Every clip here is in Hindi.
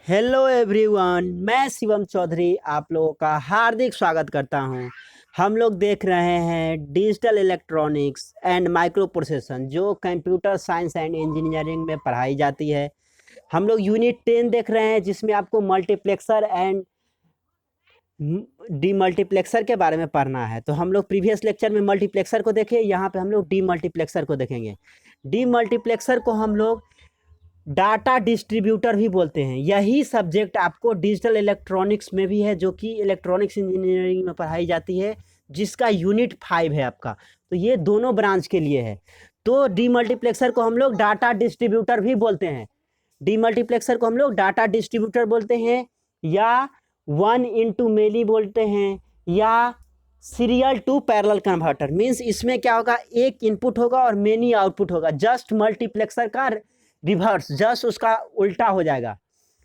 हेलो एवरीवन, मैं शिवम चौधरी आप लोगों का हार्दिक स्वागत करता हूं। हम लोग देख रहे हैं डिजिटल इलेक्ट्रॉनिक्स एंड माइक्रो प्रोसेसन जो कंप्यूटर साइंस एंड इंजीनियरिंग में पढ़ाई जाती है। हम लोग यूनिट 10 देख रहे हैं जिसमें आपको मल्टीप्लेक्सर एंड डीमल्टीप्लेक्सर के बारे में पढ़ना है। तो हम लोग प्रीवियस लेक्चर में मल्टीप्लेक्सर को देखे, यहाँ पे हम लोग डीमल्टीप्लेक्सर को देखेंगे। डीमल्टीप्लेक्सर को हम लोग डाटा डिस्ट्रीब्यूटर भी बोलते हैं। यही सब्जेक्ट आपको डिजिटल इलेक्ट्रॉनिक्स में भी है जो कि इलेक्ट्रॉनिक्स इंजीनियरिंग में पढ़ाई जाती है, जिसका यूनिट 5 है आपका। तो ये दोनों ब्रांच के लिए है। तो डीमल्टीप्लेक्सर को हम लोग डाटा डिस्ट्रीब्यूटर भी बोलते हैं। डीमल्टीप्लेक्सर को हम लोग डाटा डिस्ट्रीब्यूटर बोलते हैं, या 1 into many बोलते हैं, या serial to parallel converter. Means इसमें क्या होगा, एक इनपुट होगा और मेनी आउटपुट होगा। जस्ट मल्टीप्लेक्सर का रिवर्स, जस्ट उसका उल्टा हो जाएगा।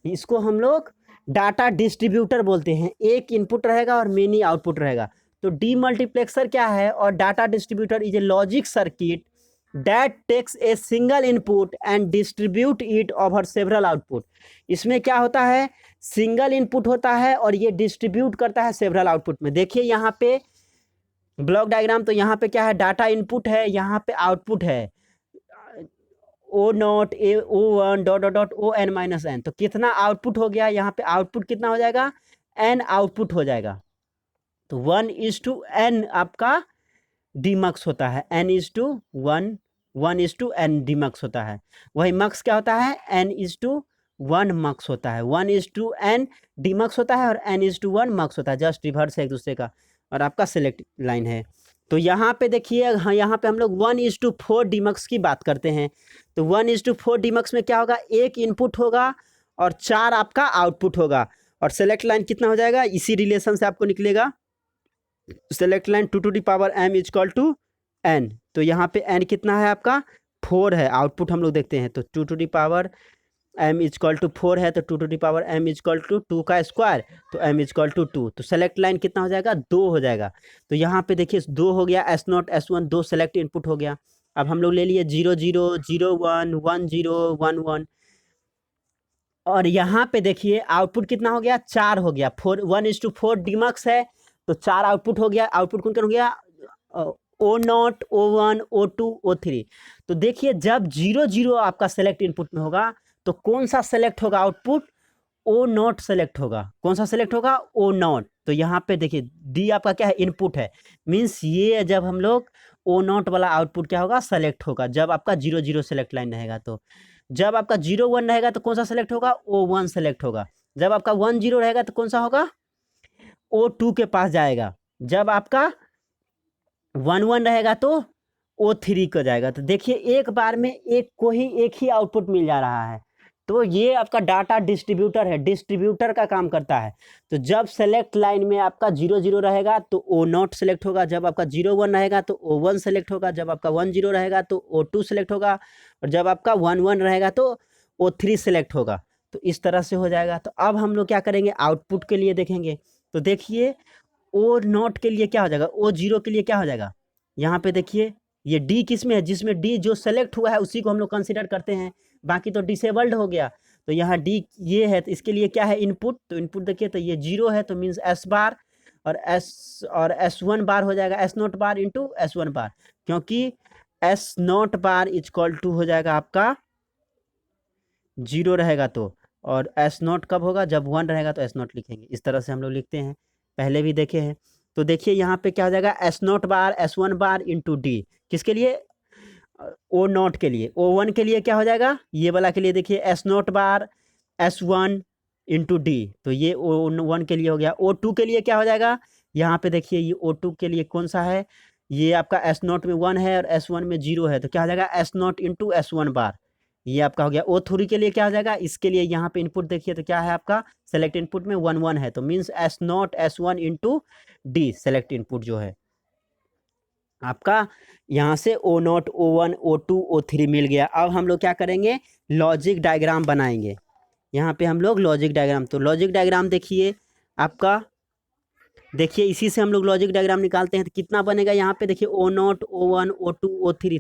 इसको हम लोग डाटा डिस्ट्रीब्यूटर बोलते हैं। एक इनपुट रहेगा और मेनी आउटपुट रहेगा। तो डीमल्टीप्लेक्सर क्या है और data distributor is a logic circuit that takes a single input and distribute it over several output. इसमें क्या होता है, सिंगल इनपुट होता है और ये डिस्ट्रीब्यूट करता है सेवरल आउटपुट में। देखिए यहाँ पे ब्लॉक डायग्राम, तो यहाँ पे क्या है, डाटा इनपुट है, यहाँ पे आउटपुट है O0 O1 dot dot dot ON-N। तो कितना आउटपुट हो गया, यहाँ पे आउटपुट कितना हो जाएगा, N आउटपुट हो जाएगा। तो 1:N आपका डीमक्स होता है। N:1, 1:N डीमक्स होता है। वही मक्स क्या होता है, N:1 मक्स होता है। 1:N डीमक्स होता है और N:1 मक्स होता है। जस्ट रिवर्स है एक दूसरे का। और आपका सेलेक्ट लाइन है। तो यहाँ पे देखिए, हाँ, यहाँ पे हम लोग 1:4 डीमक्स की बात करते हैं। तो 1:4 डीमक्स में क्या होगा, एक इनपुट होगा और 4 आपका आउटपुट होगा। और सेलेक्ट लाइन कितना हो जाएगा, इसी रिलेशन से आपको निकलेगा। Select line 2m = n। तो यहाँ पे n कितना है आपका, 4 है। आउटपुट हम लोग देखते हैं, तो 2m = 4 है, तो 2m = 2 का स्क्वायर, तो m = 2। तो सेलेक्ट लाइन कितना हो जाएगा, 2 हो जाएगा। तो यहाँ पे देखिए 2 हो गया, S0 S1 2 सेलेक्ट इनपुट हो गया। अब हम लोग ले लिए 0 0 0 1 1 0 1 1। और यहाँ पे देखिए आउटपुट कितना हो गया, 4 हो गया। 1:4 डीमक्स है, तो 4 आउटपुट हो गया। आउटपुट कौन कौन हो गया, O0 O1 O2 O3। तो देखिए जब 0 0 आपका सेलेक्ट इनपुट में होगा तो कौन सा सेलेक्ट होगा आउटपुट, O0 सेलेक्ट होगा। कौन सा सेलेक्ट होगा, O0। तो यहाँ पे देखिए डी आपका क्या है, इनपुट है। मीन्स ये जब हम लोग O0 वाला आउटपुट क्या होगा, सेलेक्ट होगा जब आपका 0 0 सेलेक्ट लाइन रहेगा। तो जब आपका 0 1 रहेगा तो कौन सा सेलेक्ट होगा, O1 सेलेक्ट होगा। जब आपका 1 0 रहेगा तो कौन सा होगा, O2 के पास जाएगा। जब आपका 1 1 रहेगा तो O3 को जाएगा। तो देखिए एक बार में एक ही आउटपुट मिल जा रहा है। तो ये आपका डाटा डिस्ट्रीब्यूटर है, डिस्ट्रीब्यूटर का काम करता है। तो जब सेलेक्ट लाइन में आपका 0 0 रहेगा तो O0 सेलेक्ट होगा। जब आपका 0 1 रहेगा तो O1 सेलेक्ट होगा। जब आपका 1 0 रहेगा तो O2 सेलेक्ट होगा। और जब आपका 1 1 रहेगा तो O3 सेलेक्ट होगा। तो इस तरह से हो जाएगा। तो अब हम लोग क्या करेंगे, आउटपुट के लिए देखेंगे। तो देखिए O0 के लिए क्या हो जाएगा, O0 के लिए क्या हो जाएगा, यहाँ पे देखिए ये डी किस में है, जिसमें डी जो सेलेक्ट हुआ है उसी को हम लोग कंसीडर करते हैं, बाकी तो डिसेबल्ड हो गया। तो यहाँ डी ये है, तो इसके लिए क्या है, इनपुट। तो इनपुट देखिए तो ये 0 है, तो मीन्स S बार और S1 बार हो जाएगा, S0 बार इंटू S1 बार। क्योंकि S0 बार = हो जाएगा आपका 0 रहेगा तो, और S0 कब होगा, जब 1 रहेगा तो S0 लिखेंगे। इस तरह से हम लोग लिखते हैं, पहले भी देखे हैं। तो देखिए यहाँ पे क्या हो जाएगा, S0 बार S1 बार इंटू डी। किसके लिए, O0 के लिए। O1 के लिए क्या हो जाएगा, ये वाला के लिए देखिए S0 बार S1 इंटू डी। तो ये O1 के लिए हो गया। O2 के लिए क्या हो जाएगा, यहाँ पे देखिए ये O2 के लिए कौन सा है, ये आपका S0 में 1 है और S1 में 0 है। तो क्या हो जाएगा, S0 इंटू S1 बार। ये आपका हो गया। O3 के लिए क्या हो जाएगा, इसके लिए यहाँ पे इनपुट देखिए तो क्या है आपका, सेलेक्ट इनपुट में 1 1 है। तो means S0 S1 into D select input जो है आपका, यहाँ से O0 O1 O2 O3 मिल गया। अब हम लोग क्या करेंगे, लॉजिक डायग्राम बनाएंगे। यहाँ पे हम लोग लॉजिक डायग्राम, तो लॉजिक डायग्राम देखिए आपका, देखिए इसी से हम लोग लॉजिक डायग्राम निकालते हैं। तो कितना बनेगा, यहाँ पे देखिए O0 O1 O2 O3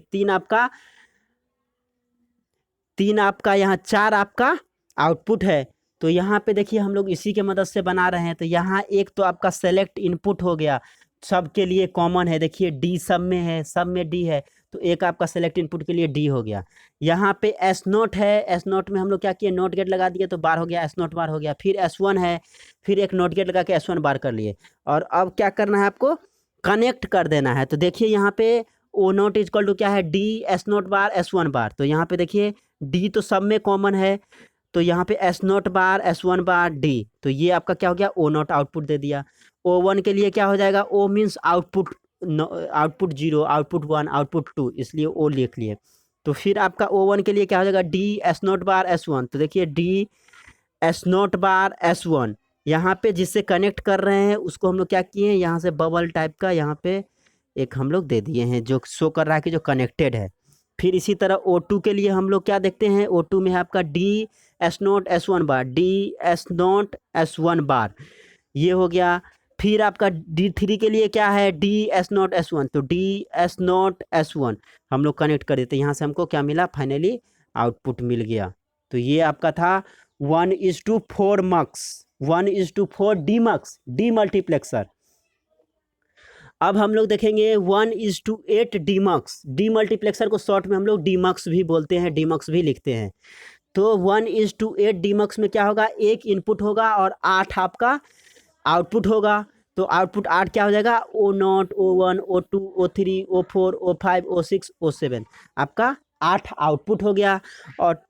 तीन आपका यहाँ 4 आपका आउटपुट है। तो यहाँ पे देखिए हम लोग इसी के मदद से बना रहे हैं। तो यहाँ एक तो आपका सेलेक्ट इनपुट हो गया, सबके लिए कॉमन है, देखिए डी सब में है, सब में डी है, तो एक आपका सेलेक्ट इनपुट के लिए डी हो गया। यहाँ पे एस नोट है, एस नोट में हम लोग क्या किए, नोट गेट लगा दिए तो बार हो गया, एस नोट बार हो गया। फिर एस वन है, फिर एक नोट गेट लगा के एस वन बार कर लिए। और अब क्या करना है आपको, कनेक्ट कर देना है। तो देखिए यहाँ पे ओ नोट इजक्वल टू क्या है, डी एस नोट बार एस वन बार। तो यहाँ पे देखिए डी तो सब में कॉमन है, तो यहाँ पे एस नोट बार एस वन बार डी, तो ये आपका क्या हो गया, ओ नोट आउटपुट दे दिया। ओ वन के लिए क्या हो जाएगा, O means output, output zero, output one, output two, इसलिए ओ लिख लिए। तो फिर आपका ओ वन के लिए क्या हो जाएगा, डी एस नोट बार एस वन। तो देखिए डी एस नोट बार एस वन, यहाँ पे जिससे कनेक्ट कर रहे हैं उसको हम लोग क्या किए हैं, यहाँ से बबल टाइप का यहाँ पे एक हम लोग दे दिए हैं, जो शो कर रहा है कि जो कनेक्टेड है। फिर इसी तरह O2 के लिए हम लोग क्या देखते हैं, O2 में है आपका D S not S one bar, D S not S one bar, ये हो गया। फिर आपका D3 के लिए क्या है, D S not S one, तो D S not S one हम लोग कनेक्ट कर देते हैं। यहाँ से हमको क्या मिला, फाइनली आउटपुट मिल गया। तो ये आपका था 1:4 मक्स, 1:4 डीमक्स, डीमल्टीप्लेक्सर। अब हम लोग देखेंगे 1:8 डीमक्स। डीमल्टीप्लेक्सर को शॉर्ट में हम लोग डीमक्स भी बोलते हैं, डीमक्स भी लिखते हैं। तो 1:8 डीमक्स में क्या होगा, एक इनपुट होगा और 8 आपका आउटपुट होगा। तो आउटपुट 8 क्या हो जाएगा, O0, O1, O2, O3, O4, O5, O6, O7, आपका 8 आउटपुट हो गया। और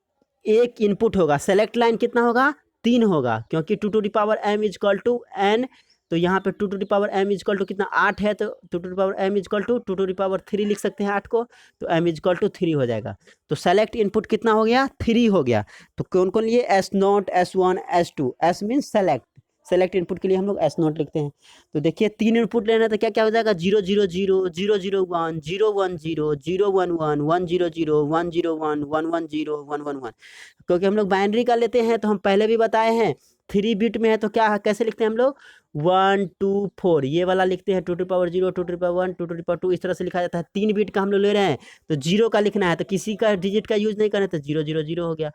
एक इनपुट होगा, सेलेक्ट लाइन कितना होगा, 3 होगा, क्योंकि 2m = n। तो यहाँ पे 2m = कितना, 8 है, तो 2m = 2 लिख सकते हैं 8 को, तो m = 3 हो जाएगा। तो सेलेक्ट इनपुट कितना हो गया, 3 हो गया। तो कौन कौन लिए, S0, S1, S2, S means select, select input के लिए हम लोग एस नोट लिखते हैं। तो देखिए 3 इनपुट लेना, तो क्या क्या हो जाएगा, 0 0 0 0 0 1 0 1 0 0 1 1 1 0 0 1 0 1 1 1 0 1 1 1। क्योंकि हम लोग बाइनरी का लेते हैं, तो हम पहले भी बताए हैं 3 बिट में है, तो क्या कैसे लिखते हैं हम लोग, 1 2 4, ये वाला लिखते हैं 2 to power 0, 2 to power 1, 2 to power 2, इस तरह से लिखा जाता है। 3 बिट का हम लोग ले रहे हैं, तो 0 का लिखना है, तो किसी का डिजिट का यूज नहीं करना है, तो 0 0 0 हो गया।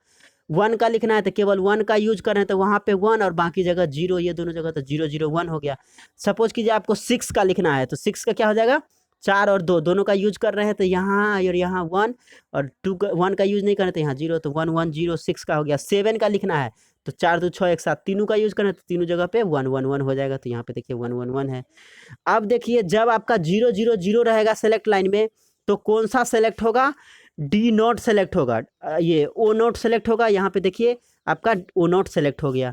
1 का लिखना है, तो केवल 1 का यूज कर रहे हैं, तो वहाँ पे 1 और बाकी जगह 0, ये दोनों जगह, तो 0 0 1 हो गया। सपोज कीजिए आपको 6 का लिखना है, तो 6 का क्या हो जाएगा, 4 और 2 दोनों का यूज कर रहे हैं, तो यहाँ और यहाँ 1 और 2 का 1 का यूज नहीं कर रहे, तो यहाँ 0, तो 1 1 0 6 का हो गया। 7 का लिखना है, तो 4 2 6 एक साथ तीनों का यूज करना है, तो तीनों जगह पे 1 1 1 हो जाएगा। तो यहाँ पे देखिए 1 1 1 है। अब देखिए जब आपका 0 0 0 रहेगा सेलेक्ट लाइन में, तो कौन सा सेलेक्ट होगा, डी नोट सेलेक्ट होगा, ये ओ नोट सेलेक्ट होगा। यहाँ पे देखिए आपका ओ नोट सेलेक्ट हो गया।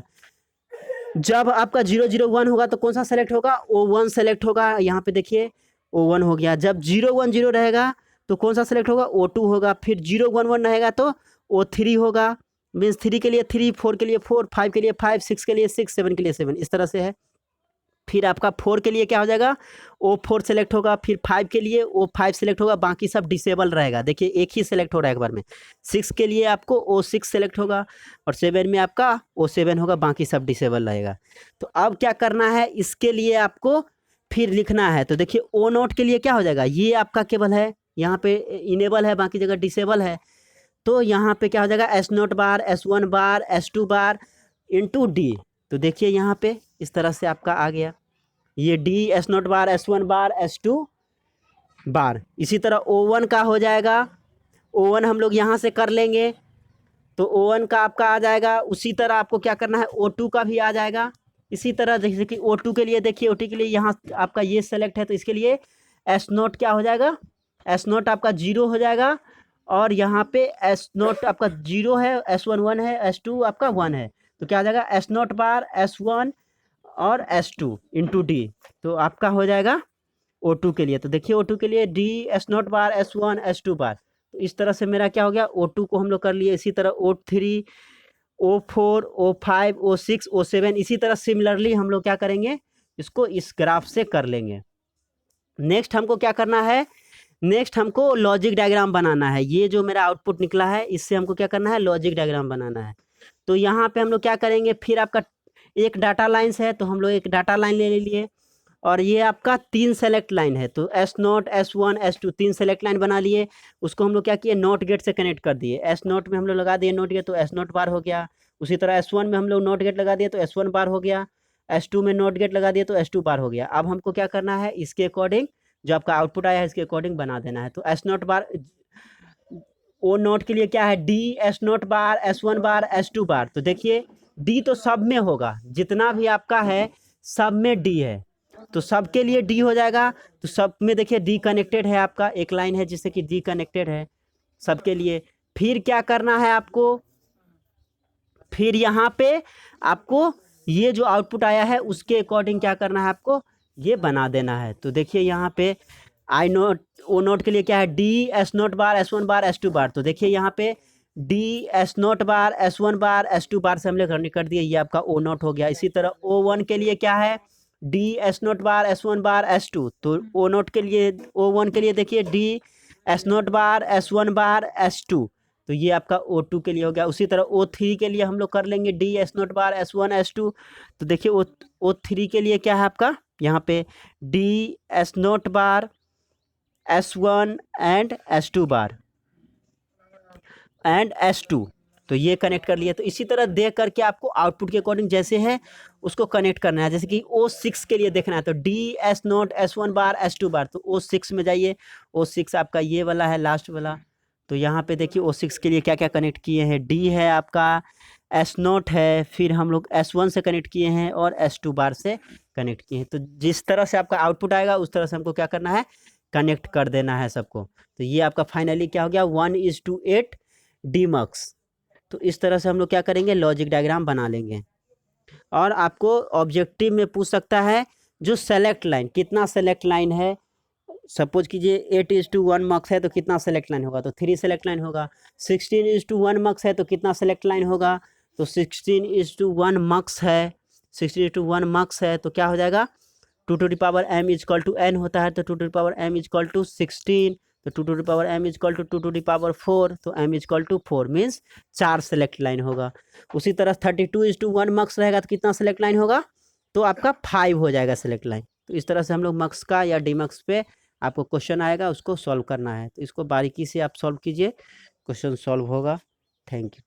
जब आपका 0 0 1 होगा, तो कौन सा सेलेक्ट होगा, O1 सेलेक्ट होगा। यहाँ पे देखिए O1 हो गया। जब 0 1 0 रहेगा, तो कौन सा सेलेक्ट होगा, O2 होगा। फिर 0 1 1 रहेगा, तो O3 होगा, मीन्स 3 के लिए 3, 4 के लिए 4, 5 के लिए 5, 6 के लिए 6, 7 के लिए 7, इस तरह से है। फिर आपका 4 के लिए क्या हो जाएगा, O4 सेलेक्ट होगा। फिर 5 के लिए O5 सेलेक्ट होगा, बाकी सब डिसेबल रहेगा। देखिए एक ही सेलेक्ट हो रहा है एक बार में। 6 के लिए आपको O6 सेलेक्ट होगा, और 7 में आपका O7 होगा, बाकी सब डिसेबल रहेगा। तो अब क्या करना है, इसके लिए आपको फिर लिखना है। तो देखिए O नोट के लिए क्या हो जाएगा, ये आपका केवल है, यहाँ पे इनेबल है, बाकी जगह डिसेबल है। तो यहाँ पे क्या हो जाएगा, S नोट बार S1 bar S2 bar into D. तो देखिए यहाँ पे इस तरह से आपका आ गया, ये डी एस नोट बार S1 बार S2 बार। इसी तरह O1 का हो जाएगा, O1 हम लोग यहाँ से कर लेंगे, तो O1 का आपका आ जाएगा। उसी तरह आपको क्या करना है, O2 का भी आ जाएगा। इसी तरह जैसे कि O2 के लिए देखिए, O2 के लिए यहाँ आपका ये सेलेक्ट है, तो इसके लिए एस नोट क्या हो जाएगा, एस नोट आपका 0 हो जाएगा, और यहाँ पे एस नोट आपका 0 है, S1 1 है, S2 आपका 1 है, तो क्या आ जाएगा, एस नोट बार S1 और S2 इंटू डी। तो आपका हो जाएगा O2 के लिए। तो देखिए O2 के लिए डी एस नोट बार S1 S2 बार। तो इस तरह से मेरा क्या हो गया, O2 को हम लोग कर लिए। इसी तरह O3 O4 O5 O6 O7, इसी तरह सिमिलरली हम लोग क्या करेंगे, इसको इस ग्राफ से कर लेंगे। नेक्स्ट हमको क्या करना है, नेक्स्ट हमको लॉजिक डायग्राम बनाना है। ये जो मेरा आउटपुट निकला है, इससे हमको क्या करना है, लॉजिक डायग्राम बनाना है। तो यहाँ पे हम लोग क्या करेंगे, फिर आपका एक डाटा लाइन्स है, तो हम लोग एक डाटा लाइन ले लिए, और ये आपका 3 सेलेक्ट लाइन है, तो S note S1 S2 3 select line बना लिए। उसको हम लोग क्या किए, नोट गेट से कनेक्ट कर दिए। S नोट में हम लोग लगा दिए नोट गेट, तो S नोट बार हो गया। उसी तरह S1 में हम लोग नॉट गेट लगा दिए तो S1 बार हो गया, S2 में नॉट गेट लगा दिए तो S2 बार हो गया। अब हमको क्या करना है, इसके अकॉर्डिंग जो आपका आउटपुट आया है इसके अकॉर्डिंग बना देना है। तो S not bar O not के लिए क्या है, D S not bar S1 bar S2 bar. तो देखिए D तो सब में होगा, जितना भी आपका है सब में D है, तो सबके लिए D हो जाएगा। तो सब में देखिए D कनेक्टेड है, आपका एक लाइन है जिससे कि D कनेक्टेड है सबके लिए। फिर क्या करना है आपको, फिर यहाँ पे आपको ये जो आउटपुट आया है उसके अकॉर्डिंग क्या करना है, आपको ये बना देना है। तो देखिए यहाँ पे आई नोट ओ नोट के लिए क्या है, डी एस नोट बार S1 बार S2 बार। तो देखिए यहाँ पे डी एस नोट बार S1 बार S2 बार से हम लोग कर दिए, ये आपका ओ नोट हो गया। इसी तरह O1 के लिए क्या है, डी एस नोट बार S1 बार S2। तो ओ नोट के लिए O1 के लिए देखिए डी एस नोट बार S1 बार S2, तो ये आपका O2 के लिए हो गया। उसी तरह O3 के लिए हम लोग कर लेंगे डी एस नोट बार S1 S2। तो देखिए O3 के लिए क्या है आपका यहाँ पे D S note bar S1 and S2 bar and S2। तो ये कनेक्ट कर लिया। तो इसी तरह देख करके आपको आउटपुट के अकॉर्डिंग जैसे है उसको कनेक्ट करना है। जैसे कि O6 के लिए देखना है तो D S note S1 bar S2 bar. तो O6 में जाइए, O6 आपका ये वाला है लास्ट वाला। तो यहाँ पे देखिए O6 के लिए क्या क्या कनेक्ट किए हैं, D है आपका, S नोट है, फिर हम लोग S1 से कनेक्ट किए हैं और S2 बार से कनेक्ट किए हैं। तो जिस तरह से आपका आउटपुट आएगा उस तरह से हमको क्या करना है, कनेक्ट कर देना है सबको। तो ये आपका फाइनली क्या हो गया, 1:8 डीमक्स। तो इस तरह से हम लोग क्या करेंगे, लॉजिक डायग्राम बना लेंगे। और आपको ऑब्जेक्टिव में पूछ सकता है जो सेलेक्ट लाइन, कितना सेलेक्ट लाइन है। सपोज कीजिए 8:1 मक्स है तो कितना सेलेक्ट लाइन होगा, तो 3 सेलेक्ट लाइन होगा। 16:1 मक्स है तो कितना सेलेक्ट लाइन होगा, तो 16:1 मक्स है, 16:1 मक्स है तो क्या हो जाएगा, 2 to the power m is equal to n होता है, तो 2 to the power m is equal to 16, तो 2 to the power m is equal to 2 to the power 4, तो m is equal to 4 means 4 select line होगा। उसी तरह 32:1 मक्स रहेगा तो कितना सेलेक्ट लाइन होगा, तो आपका 5 हो जाएगा सेलेक्ट लाइन। तो इस तरह से हम लोग मक्स का या डीमक्स पे आपको क्वेश्चन आएगा, उसको सॉल्व करना है। तो इसको बारीकी से आप सॉल्व कीजिए, क्वेश्चन सॉल्व होगा। Thank you.